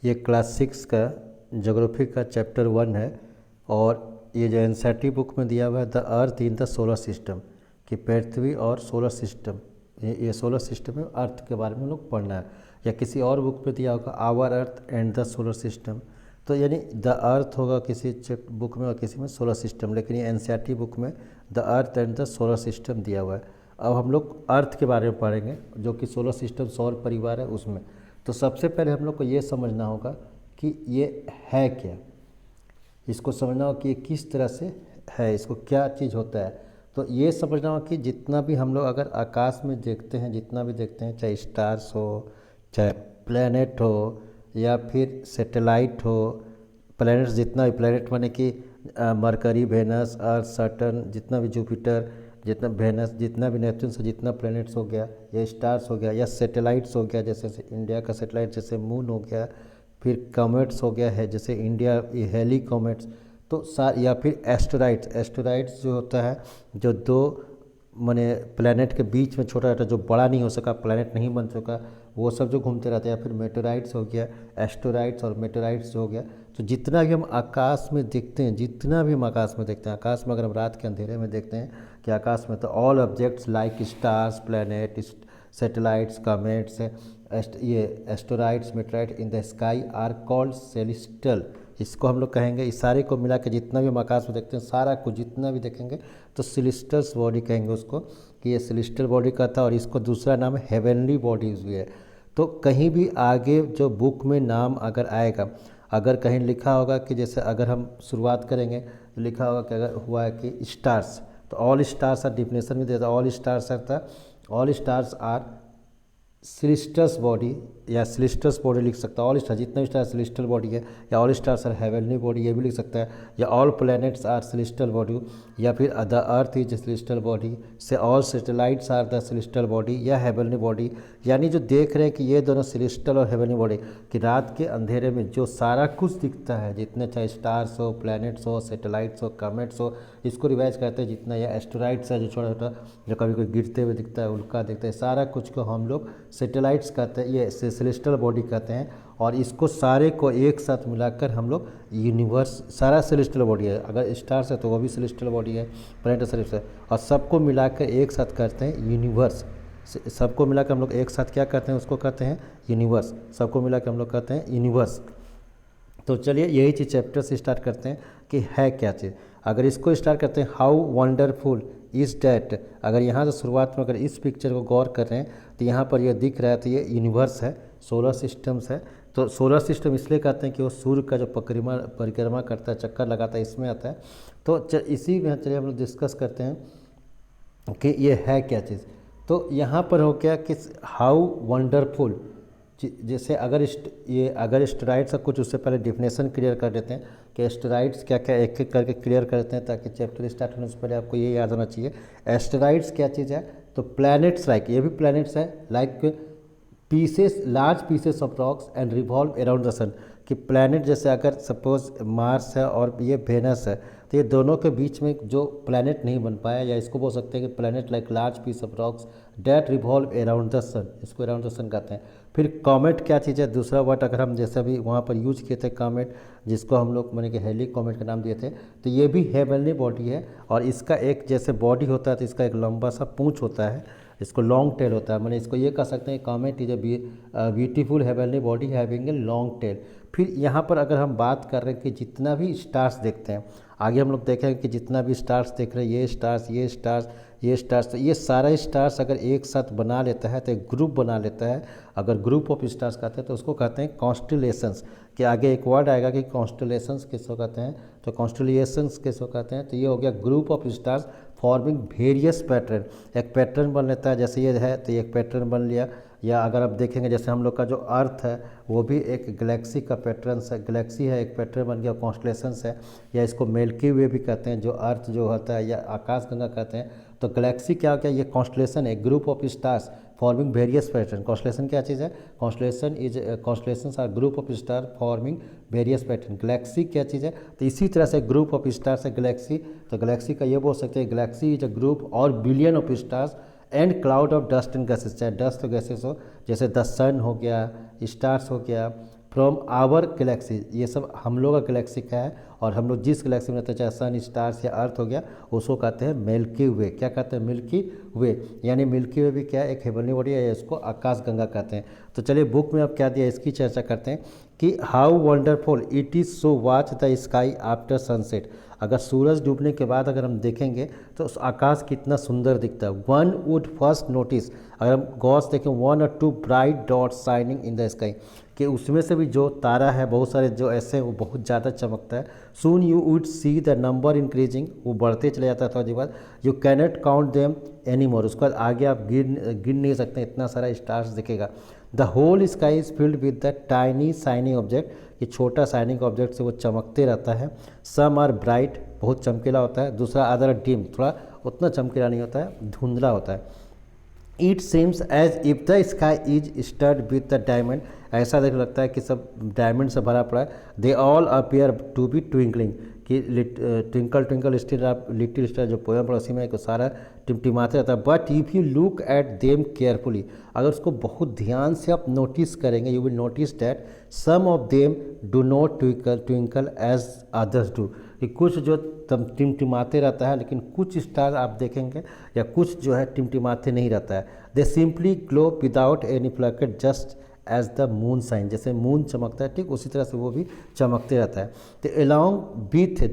ये क्लास 6 का ज्योग्राफी का चैप्टर 1 है। और ये जो एनसीईआरटी बुक में दिया हुआ है the earth in the solar system, कि पृथ्वी और सोलर सिस्टम, ये सोलर सिस्टम में अर्थ के बारे में हम लोग पढ़ना है। या किसी और बुक में दिया होगा our earth and the solar system, तो यानी द अर्थ होगा किसी बुक में और किसी में सोलर सिस्टम, लेकिन ये एनसीईआरटी बुक में the earth and the solar system दिया हुआ है। अब हम लोग अर्थ के बारे में पढ़ेंगे, जो कि सोलर सिस्टम सौर परिवार है उसमें। तो सबसे पहले हम लोग को ये समझना होगा कि ये है क्या, इसको समझना होगा कि ये किस तरह से है, इसको क्या चीज़ होता है। तो ये समझना होगा कि जितना भी हम लोग अगर आकाश में देखते हैं, जितना भी देखते हैं, चाहे स्टार्स हो, चाहे प्लैनेट हो, या फिर सैटेलाइट हो, प्लैनेट्स जितना भी, प्लैनेट माने कि मरकरी, वेनस, अर्थ, सैटर्न, जितना भी जुपिटर, जितना वेनस, जितना भी नेपच्यून से जितना प्लैनेट्स हो गया, या स्टार्स हो गया, या सैटेलाइट्स हो गया, जैसे इंडिया का सैटेलाइट जैसे मून हो गया, फिर कॉमेट्स हो गया है जैसे इंडिया हेली कॉमेट्स, तो या फिर एस्टेरॉइड्स जो होता है, जो दो माने प्लैनेट के बीच में छोटा छोटा, जो बड़ा नहीं हो सका, प्लैनेट नहीं बन सका, वो सब जो घूमते रहते हैं। या फिर मेटेराइट्स हो गया, एस्टेरॉइड्स और मेटेराइट्स जो हो गया। तो जितना भी हम आकाश में देखते हैं, जितना भी हम आकाश में देखते हैं, आकाश में अगर हम रात के अंधेरे में देखते हैं कि आकाश में, तो all objects like stars, planet, satellites, comets, ये asteroids, meteorite in the sky are called celestial. इसको हम लोग कहेंगे, इस सारे को मिला के जितना भी हम आकाश में देखते हैं, सारा कुछ जितना भी देखेंगे तो सेलेस्टियल बॉडी कहेंगे उसको, कि ये सेलेस्टियल बॉडी कहता है। और इसको दूसरा नाम हेवनली बॉडीज भी है। तो कहीं भी आगे जो बुक में नाम अगर आएगा, अगर कहीं लिखा होगा कि जैसे अगर हम शुरुआत करेंगे तो लिखा होगा कि अगर हुआ है कि स्टार्स, तो ऑल स्टार्स आर, डिफिनेशन में देता ऑल स्टार्स आता, all stars are celestial body, या सेलेस्टियल बॉडी लिख सकता है। ऑल स्टार, जितना भी स्टार सेलेस्टियल बॉडी है, या all stars are heavenly body, ये भी लिख सकता है। या all planets are celestial body, या फिर the earth is celestial body, से all satellites are the celestial body या हेवनली बॉडी। यानी जो देख रहे हैं कि ये दोनों सेलेस्टियल और हेवनली बॉडी, कि रात के अंधेरे में जो सारा कुछ दिखता है, जितने चाहे स्टार्स हो, प्लैनेट्स हो, सैटेलाइट्स हो, कॉमेट्स हो, इसको रिवाइज करते हैं जितना, या एस्टेरॉइड्स है जो छोटा छोटा, जो कभी कोई गिरते हुए दिखता है, उल्का दिखता है, सारा कुछ को हम लोग सैटेलाइट्स कहते हैं, ये सेलेस्टियल बॉडी कहते हैं। और इसको सारे को एक साथ मिलाकर हम लोग यूनिवर्स, सारा सेलेस्टियल बॉडी है। अगर स्टार्स है तो वो भी सेलेस्टियल बॉडी है, प्लैनेट सेलेस्टियल, और सबको मिलाकर एक साथ करते हैं यूनिवर्स। सबको मिलाकर हम लोग एक साथ क्या करते हैं, उसको कहते हैं यूनिवर्स। सबको मिलाकर हम लोग कहते हैं यूनिवर्स। तो चलिए यही चीज़ चैप्टर से स्टार्ट करते हैं कि है क्या चीज़। अगर इसको स्टार्ट करते हैं, हाउ वंडरफुल इज़ डैट। अगर यहाँ से शुरुआत में अगर इस पिक्चर को गौर कर रहे हैं तो यहाँ पर ये दिख रहा है, तो ये यूनिवर्स है, सोलर सिस्टम्स है। तो सोलर सिस्टम इसलिए कहते हैं कि वो सूर्य का जो परिक्रमा करता है, चक्कर लगाता है, इसमें आता है। तो इसी में चलिए हम लोग डिस्कस करते हैं कि ये है क्या चीज़। तो यहाँ पर हो गया कि हाउ वंडरफुल, जैसे अगर एस्टेरॉइड्स का कुछ, उससे पहले डिफिनेशन क्लियर कर देते हैं कि एस्टेरॉइड्स क्या क्या, एक एक करके क्लियर करते हैं, ताकि चैप्टर स्टार्ट होने से पहले आपको ये याद होना चाहिए। एस्टेरॉइड्स क्या चीज़ है, तो प्लैनेट्स लाइक, ये भी प्लैनेट्स है, like pieces, large pieces of rocks and revolve around the sun. कि प्लैनेट जैसे अगर सपोज मार्स है और ये वेनस है, तो ये दोनों के बीच में जो प्लैनेट नहीं बन पाया, या इसको बोल सकते हैं कि planet like large piece of rocks that revolve around the sun, इसको अराउंड द सन कहते हैं। फिर कॉमेट क्या चीज़ है, दूसरा वर्ड अगर हम जैसे अभी वहाँ पर यूज किए थे कॉमेट, जिसको हम लोग माने कि हेली कॉमेट का नाम दिए थे, तो ये भी हेवनली बॉडी है। और इसका एक जैसे बॉडी होता है तो इसका एक लंबा सा पूँछ होता है, इसको लॉन्ग टेल होता है। मैंने इसको ये कह सकते हैं comet is a beautiful heavenly body having a long tail. फिर यहाँ पर अगर हम बात कर रहे हैं कि जितना भी स्टार्स देखते हैं, आगे हम लोग देखेंगे कि जितना भी स्टार्स देख रहे हैं, ये स्टार्स, ये स्टार्स, ये स्टार्स, तो ये सारा स्टार्स अगर एक साथ बना लेता है तो एक ग्रुप बना लेता है। अगर ग्रुप ऑफ स्टार्स कहते हैं तो उसको कहते हैं कॉन्स्टलेशंस। के आगे एक वर्ड आएगा कि कॉन्स्टलेशंस किसको कहते हैं, तो कॉन्स्टलेशंस किसको कहते हैं, तो ये हो गया group of stars forming various pattern. एक पैटर्न बन लेता है, जैसे ये है तो ये एक पैटर्न बन लिया। या अगर आप देखेंगे जैसे हम लोग का जो अर्थ है वो भी एक गैलेक्सी का पैटर्न है, गैलेक्सी है, एक पैटर्न बन गया, कॉन्स्टलेशंस है। या इसको मिल्की वे भी कहते हैं, जो अर्थ जो होता है, या आकाशगंगा कहते हैं। तो गैलेक्सी क्या हो गया, ये कॉन्स्टलेशन है, group of stars forming various pattern. Constellation क्या चीज़ है, constellations are group of star forming various pattern. Galaxy क्या चीज़ है, तो इसी तरह से ग्रुप ऑफ स्टार्स है गैलेक्सी। तो गैलेक्सी का ये बोल सकते हैं, galaxy is a group or billion of stars and cloud of dust and gases, चाहे डस्ट और गैसेस हो, जैसे द सन हो गया, स्टार्स हो गया, फ्रॉम आवर गैलेक्सी, ये सब हम लोग का गैलेक्सी का है, और हम लोग जिस गैलेक्सी में रहते हैं, चाहे सन, स्टार्स या अर्थ हो गया, उसको कहते हैं मिल्की वे। क्या कहते हैं? मिल्की वे। यानी मिल्की वे भी क्या है? एक हेवनली बॉडी है, इसको आकाश गंगा कहते हैं। तो चलिए बुक में अब क्या दिया इसकी चर्चा करते हैं कि how wonderful it is so watch the sky after sunset. अगर सूरज डूबने के बाद अगर हम देखेंगे तो उस आकाश कितना सुंदर दिखता है। वन वुड फर्स्ट नोटिस, अगर हम गौर से देखें, 1 or 2 bright dots shining in the sky, कि उसमें से भी जो तारा है बहुत सारे जो ऐसे हैं वो बहुत ज़्यादा चमकता है। Soon you would see the number increasing, वो बढ़ते चले जाता है थोड़ी देर बाद। You cannot count them any more, उसके बाद आगे आप गिन नहीं सकते, इतना सारा स्टार्स दिखेगा। The whole sky is filled with the tiny shining object, ये छोटा शाइनिंग ऑब्जेक्ट से वो चमकते रहता है। सम आर ब्राइट, बहुत चमकीला होता है। दूसरा अदर डिम, थोड़ा उतना चमकीला नहीं होता है, धुंधला होता है। It seems as if the sky is stud with the diamond, ऐसा देख लगता है कि सब डायमंड से भरा पड़ा है। They all appear to be twinkling, कि ट्विंकल ट्विंकल लिटिल स्टार जो पोएम पड़ा उसी में एक सारा टिमटिमाते रहता है। But if you look at them carefully, अगर उसको बहुत ध्यान से आप नोटिस करेंगे, you will notice that some of them do not twinkle as others do, कि कुछ जो टिमटिमाते रहता है, लेकिन कुछ स्टार आप देखेंगे या कुछ जो है टिमटिमाते नहीं रहता है। They simply glow without any flicker just as the moon shine, जैसे मून चमकता है ठीक उसी तरह से वो भी चमकते रहता है। तो along with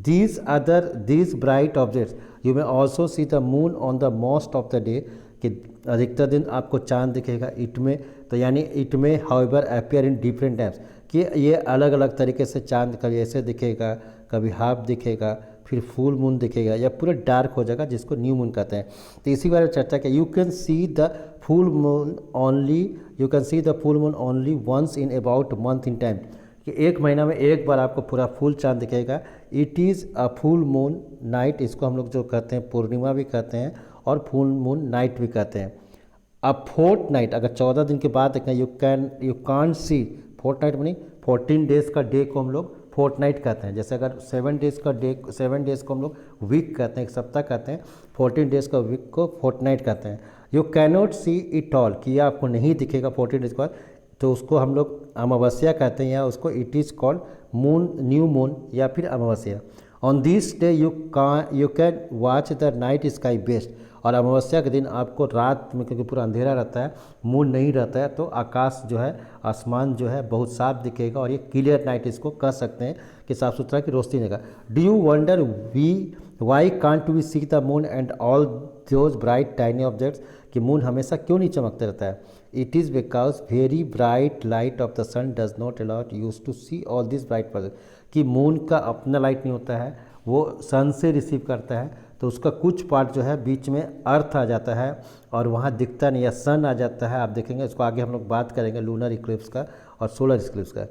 these bright objects you may also see the moon on the most of the day, कि अधिकतर दिन आपको चांद दिखेगा। इट में, तो यानी इट में however appear in different times, कि ये अलग अलग तरीके से चांद कभी ऐसे दिखेगा, कभी हाफ दिखेगा, फिर फुल मून दिखेगा, या पूरा डार्क हो जाएगा जिसको न्यू मून कहते हैं। तो इसी बारे में चर्चा किया। You can see the full moon only once in about month in time, कि एक महीना में एक बार आपको पूरा फुल चांद दिखेगा। It is a full moon night, इसको हम लोग जो कहते हैं पूर्णिमा भी कहते हैं और फुल मून नाइट भी कहते हैं। अब फोर्थ नाइट, अगर 14 दिन के बाद देखें, you can see, fortnight बनी 14 डेज़ का डे को हम लोग फोर्थ नाइट कहते हैं। जैसे अगर 7 डेज़ को हम लोग वीक कहते हैं, एक सप्ताह कहते हैं, 14 डेज़ का वीक को फोर्थ नाइट कहते हैं। You cannot see it all, कि यह आपको नहीं दिखेगा 14 डेज़ के बाद, तो उसको हम लोग अमावस्या कहते हैं, या उसको it is called moon, new moon या फिर अमावस्या। On this day you can watch the night sky best, और अमावस्या के दिन आपको रात में, क्योंकि पूरा अंधेरा रहता है, मून नहीं रहता है, तो आकाश जो है, आसमान जो है बहुत साफ दिखेगा, और ये क्लियर नाइट इसको कह सकते हैं, कि साफ सुथरा की रोशनी देगा। Do you wonder why can't we see the moon and all those bright tiny objects, कि मून हमेशा क्यों नहीं चमकते रहता है? It is because very bright light of the sun does not allowed us to see all this bright project, कि moon का अपना लाइट नहीं होता है, वो सन से रिसीव करता है, तो उसका कुछ पार्ट जो है बीच में अर्थ आ जाता है और वहाँ दिखता नहीं, या सन आ जाता है। आप देखेंगे इसको आगे हम लोग बात करेंगे लूनर इक्लिप्स का और सोलर इक्लिप्स का।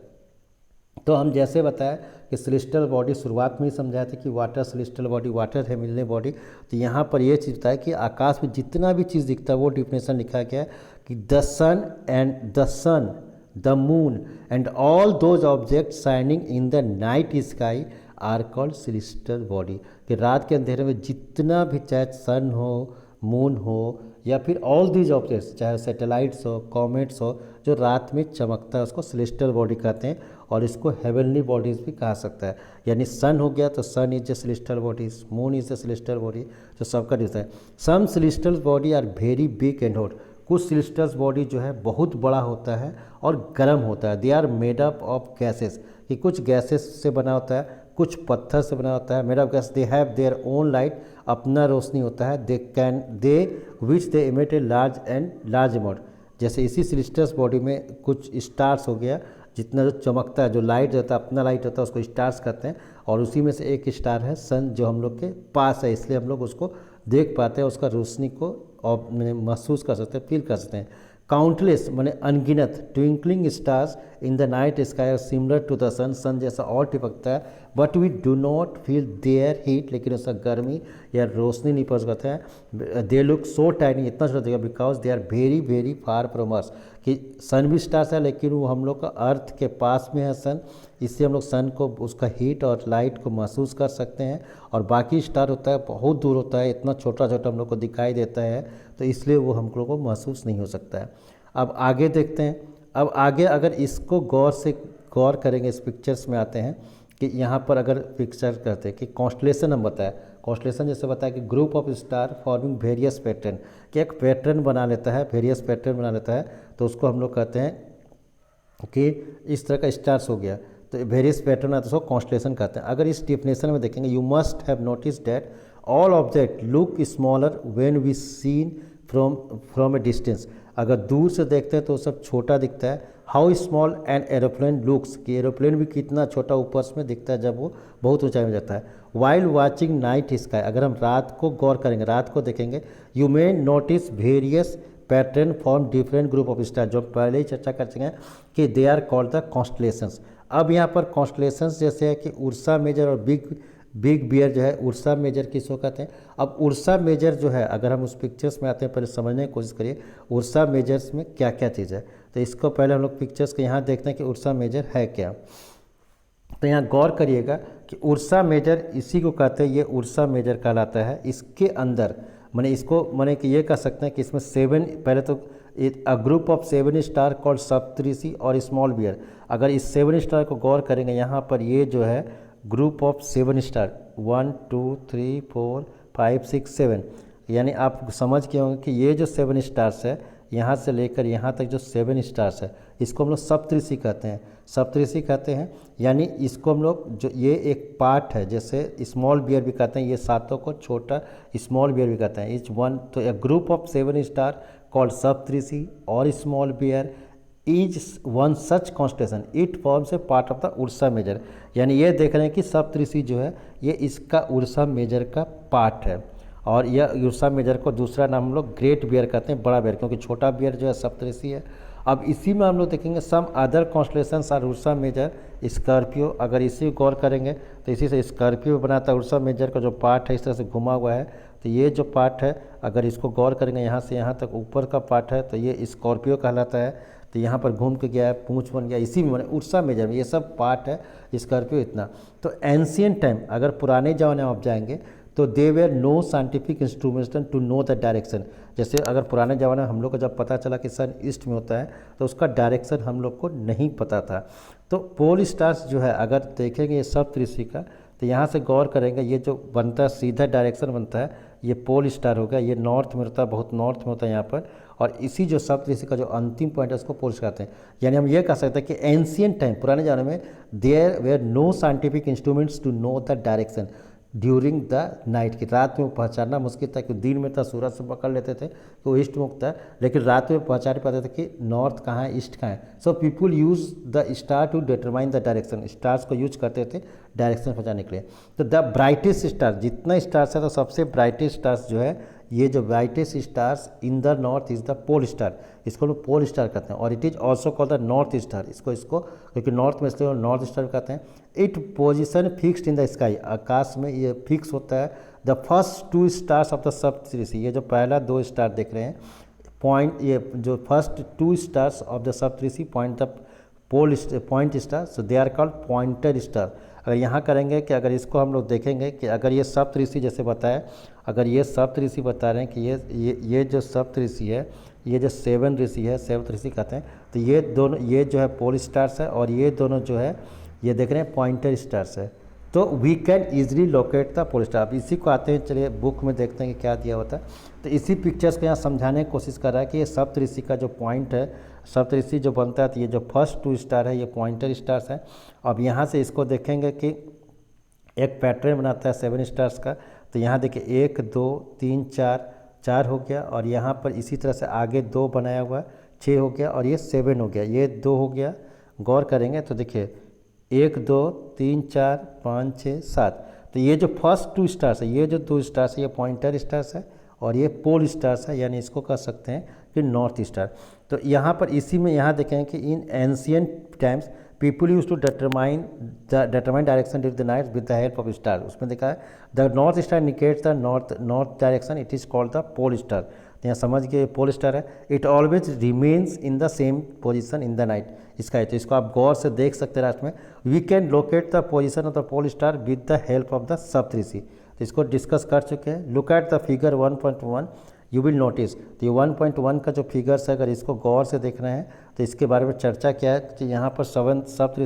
तो हम जैसे बताया कि सेलेस्टियल बॉडी शुरुआत में ही समझाया था कि वाटर सेलेस्टियल बॉडी, वाटर है मिलने बॉडी। तो यहाँ पर ये चीज़ बताया कि आकाश में जितना भी चीज़ दिखता है वो डिफिनेशन लिखा गया है कि the sun the moon and all those object shining in the night sky are called celestial body, कि रात के अंधेरे में जितना भी, चाहे सन हो, मून हो, या फिर ऑल दीज ऑब्जेक्ट्स, चाहे सैटेलाइट्स हो, कॉमेट्स हो, जो रात में चमकता है, उसको सेलेस्टियल बॉडी कहते हैं, और इसको हेवनली बॉडीज़ भी कहा सकता है। यानी सन हो गया तो sun is the celestial bodies, moon is the celestial body, जो सबका दिखता है। Some celestial body are very big and hot, कुछ सेलेस्टियल बॉडी जो है बहुत बड़ा होता है और गर्म होता है। They are made up of gases, कि कुछ गैसेस से बना होता है, कुछ पत्थर से बना होता है। Made of gas, they have their own light, अपना रोशनी होता है। दे विच दे इमिट ए लार्ज अमाउंट, जैसे इसी सेलेस्टियल बॉडी में कुछ स्टार्स हो गया, जितना जो चमकता है, जो लाइट रहता है, अपना लाइट होता है, उसको स्टार्स कहते हैं, और उसी में से एक स्टार है सन, जो हम लोग के पास है, इसलिए हम लोग उसको देख पाते हैं, उसका रोशनी को महसूस कर सकते हैं, फील कर सकते हैं। काउंटलेस माने अनगिनत twinkling stars in the night sky are similar to the sun, sun जैसा और टिपकता है, but we do not feel their heat, लेकिन उसका गर्मी या रोशनी नहीं पहुँच पाता है। दे लुक सो टाइनी, इतना छोटा दिखेगा, because they are very very far from earth, कि सन भी स्टार्स है लेकिन वो हम लोग का अर्थ के पास में है सन, इससे हम लोग सन को, उसका हीट और लाइट को महसूस कर सकते हैं। और बाकी स्टार होता है बहुत दूर होता है, इतना छोटा छोटा हम लोग को दिखाई देता है, तो इसलिए वो हम लोग को महसूस नहीं हो सकता है। अब आगे देखते हैं, अब आगे अगर इसको गौर करेंगे, इस पिक्चर्स में आते हैं कि यहाँ पर अगर पिक्चर करते हैं कि कॉन्स्टलेशन हम बताया, कॉन्स्टलेशन जैसे बताया कि group of star forming various pattern, कि एक पैटर्न बना लेता है, वेरियस पैटर्न बना लेता है, तो उसको हम लोग कहते हैं कि इस तरह का स्टार्स हो गया, तो वेरियस पैटर्न है तो उसको कॉन्स्टलेशन कहते हैं। अगर इस डिफिनेशन में देखेंगे, you must have notice that all object look smaller when we seen from a distance, अगर दूर से देखते हैं तो सब छोटा दिखता है। How small an aeroplane looks, कि एरोप्लेन भी कितना छोटा ऊपर में दिखता है जब वो बहुत ऊंचाई में जाता है। वाइल वाचिंग नाइट स्काई, अगर हम रात को गौर करेंगे, रात को देखेंगे, you may notice various pattern form different group of star, जो पहले ही चर्चा कर चुके हैं कि they are called the constellations. अब यहाँ पर कॉन्स्टलेशंस जैसे है कि उर्सा मेजर और बिग बियर जो है, उर्सा मेजर किसको कहते हैं। अब उर्सा मेजर जो है, अगर हम उस पिक्चर्स में आते हैं, पहले समझने की कोशिश करिए उर्सा मेजर्स में क्या क्या चीज़ है। तो इसको पहले हम लोग पिक्चर्स के यहाँ देखते हैं कि उर्सा मेजर है क्या। तो यहाँ गौर करिएगा कि उर्सा मेजर इसी को कहते हैं, ये उर्सा मेजर कहलाता है। इसके अंदर मैंने इसको कि ये कह सकते हैं कि इसमें 7, पहले तो a group of 7 star called Saptarishi और स्मॉल बियर। अगर इस 7 स्टार को गौर करेंगे, यहाँ पर ये जो है ग्रुप ऑफ 7 स्टार 1 2 3 4 5 6 7, यानी आप समझ के होंगे कि ये जो 7 स्टार्स है, यहाँ से लेकर यहाँ तक जो 7 स्टार्स है, इसको हम लोग सप्तऋषि कहते हैं, सप्तऋषि कहते हैं। यानी इसको हम लोग जो ये एक पार्ट है, जैसे स्मॉल बियर भी कहते हैं, ये सातों को छोटा स्मॉल बियर भी कहते हैं। इच वन, तो a group of 7 star called Saptarishi और small bear is one such constellation, it forms a part of the Ursa Major. यानी ये देख रहे हैं कि सप्तऋषि जो है ये इसका उर्सा मेजर का पार्ट है। और यह उर्सा मेजर को दूसरा नाम हम लोग ग्रेट बियर कहते हैं, बड़ा बियर, क्योंकि छोटा बियर जो है सप्तऋषि है। अब इसी में हम लोग देखेंगे some other constellations are Ursa Major Scorpio, अगर इसी को गौर करेंगे तो इसी से स्कॉर्पियो बनाता है। उर्सा मेजर का जो पार्ट है इस तरह से घुमा हुआ है, तो ये जो पार्ट है अगर इसको गौर करेंगे यहाँ से यहाँ तक ऊपर का पार्ट है, तो ये स्कॉर्पियो कहलाता है। तो यहाँ पर घूम के गया है, पूंछ बन गया, इसी में मैंने उर्सा मेजर में ये सब पार्ट है स्कॉर्पियो इतना। तो एंशियंट टाइम, अगर पुराने ज़माने में आप जाएंगे तो there were no scientific instrument to know the direction. जैसे अगर पुराने ज़माने में हम लोग को जब पता चला कि सन ईस्ट में होता है, तो उसका डायरेक्शन हम लोग को नहीं पता था। तो पोल स्टार्स जो है अगर देखेंगे ये सप्तऋषि का, तो यहाँ से गौर करेंगे, ये जो बनता है सीधा डायरेक्शन बनता है, ये पोल स्टार हो गया, ये नॉर्थ में होता है, बहुत नॉर्थ में होता है यहाँ पर। और इसी जो सप्तऋषि का जो अंतिम पॉइंट है उसको पोल स्टार कहते हैं। यानी हम ये कह सकते हैं कि एंशियंट टाइम, पुराने ज़माने में there were no scientific instruments to know the direction during the night, की रात में पहचानना मुश्किल था, क्योंकि दिन में था सूरज से पकड़ लेते थे कि वो ईस्ट मुक्त है, लेकिन रात में पहचान पाते थे कि नॉर्थ कहाँ है, ईस्ट कहाँ है। So people use the star to determine the direction, stars को यूज करते थे डायरेक्शन पहचानने के लिए। तो द ब्राइटेस्ट स्टार, जितना स्टार्स है तो सबसे ब्राइटेस्ट स्टार्स जो है, ये जो brightest stars in the north is the pole star, इसको लोग पोल स्टार कहते हैं। और it is also called the north star, इसको क्योंकि नॉर्थ में इसलिए नॉर्थ स्टार कहते हैं। It position fixed in the sky, आकाश में ये फिक्स होता है। The first 2 stars of the Saptarishi, ये जो पहला 2 स्टार देख रहे हैं पॉइंट, ये जो first 2 stars of the Saptarishi point the point star, so they are called pointer star. अगर यहाँ करेंगे कि अगर इसको हम लोग देखेंगे कि अगर ये सप्तऋषि जैसे बताया, अगर ये सप्तऋषि बता रहे हैं कि ये जो सप्तऋषि है, ये जो 7 ऋषि है, सप्तऋषि कहते हैं, तो ये दोनों, ये जो है पोल स्टार्स है और ये दोनों जो है ये देख रहे हैं पॉइंटर स्टार्स है। तो we can easily locate the pole star. अब इसी को आते हैं, चलिए बुक में देखते हैं कि क्या दिया होता है। तो इसी पिक्चर्स को यहाँ समझाने की कोशिश कर रहा है कि ये सप्तऋषि का जो पॉइंट है, सप्तऋषि जो बनता है, तो ये जो फर्स्ट 2 स्टार है ये पॉइंटर स्टार्स है। अब यहाँ से इसको देखेंगे कि एक पैटर्न बनाता है 7 स्टार्स का। तो यहाँ देखिए 1 2 3 4 हो गया, और यहाँ पर इसी तरह से आगे 2 बनाया हुआ है, 6 हो गया, और ये 7 हो गया, ये 2 हो गया। गौर करेंगे तो देखिए 1 2 3 4 5 6 7। तो ये जो फर्स्ट 2 स्टार्स है, ये जो 2 स्टार्स है, ये पॉइंटर स्टार्स है और ये पोल स्टार्स है, यानी इसको कह सकते हैं कि नॉर्थ स्टार। तो यहाँ पर इसी में यहाँ देखें कि in ancient times people use to determine direction during the night with the help of star. उसमें देखा है the north star indicates the north direction, it is called the pole star. तो यहाँ समझ के पोल स्टार है, it always remains in the same position in the night sky. तो इसको आप गौर से देख सकते हैं लास्ट में, we can locate the position of the pole star with the help of the Saptarishi. तो इसको डिस्कस कर चुके हैं। Look at the figure 1.1, you will notice. तो ये 1.1 का जो फिगर्स है, अगर इसको गौर से देख रहे हैं तो इसके बारे में चर्चा क्या है कि यहाँ पर सप्त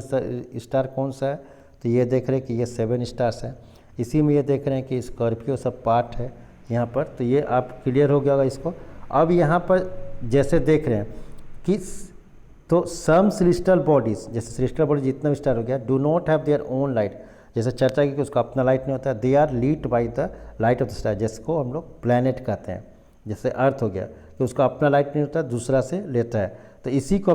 स्टार कौन सा है, तो ये देख रहे हैं कि ये 7 स्टार्स है। इसी में ये देख रहे हैं कि स्कॉर्पियो सब पार्ट है यहाँ पर, तो ये आप क्लियर हो गया होगा इसको। अब यहाँ पर जैसे देख रहे हैं कि तो सम सेलेस्टियल बॉडीज़, जैसे सेलेस्टियल बॉडी जितना भी स्टार हो गया, do not have their own light, जैसे चर्चा की कि उसका अपना लाइट नहीं होता है। They are lead by the light of the star, जिसको हम लोग प्लैनेट कहते हैं। जैसे अर्थ हो गया कि उसका अपना लाइट नहीं होता, दूसरा से लेता है। तो इसी को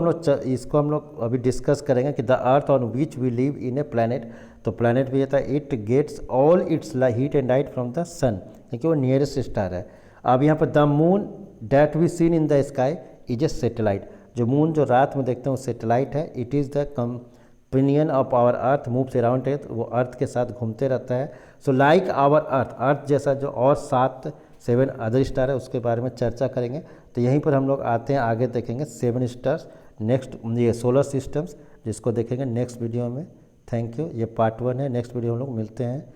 हम लोग अभी डिस्कस करेंगे कि the earth on which we live in a planet. तो प्लैनेट भी होता है, it gets all its heat and light from the sun, क्योंकि वो नियरेस्ट स्टार है। अब यहाँ पर the moon that we seen in the sky is a satellite, जो मून जो रात में देखते हैं वो सेटेलाइट है। It is the companion of our earth moves around it, वो अर्थ के साथ घूमते रहता है। सो लाइक आवर अर्थ, अर्थ जैसा जो और 7 अदर स्टार है उसके बारे में चर्चा करेंगे। तो यहीं पर हम लोग आते हैं, आगे देखेंगे 7 स्टार्स नेक्स्ट, ये सोलर सिस्टम्स, जिसको देखेंगे नेक्स्ट वीडियो में। Thank you. ये पार्ट 1 है, नेक्स्ट वीडियो हम लोग मिलते हैं।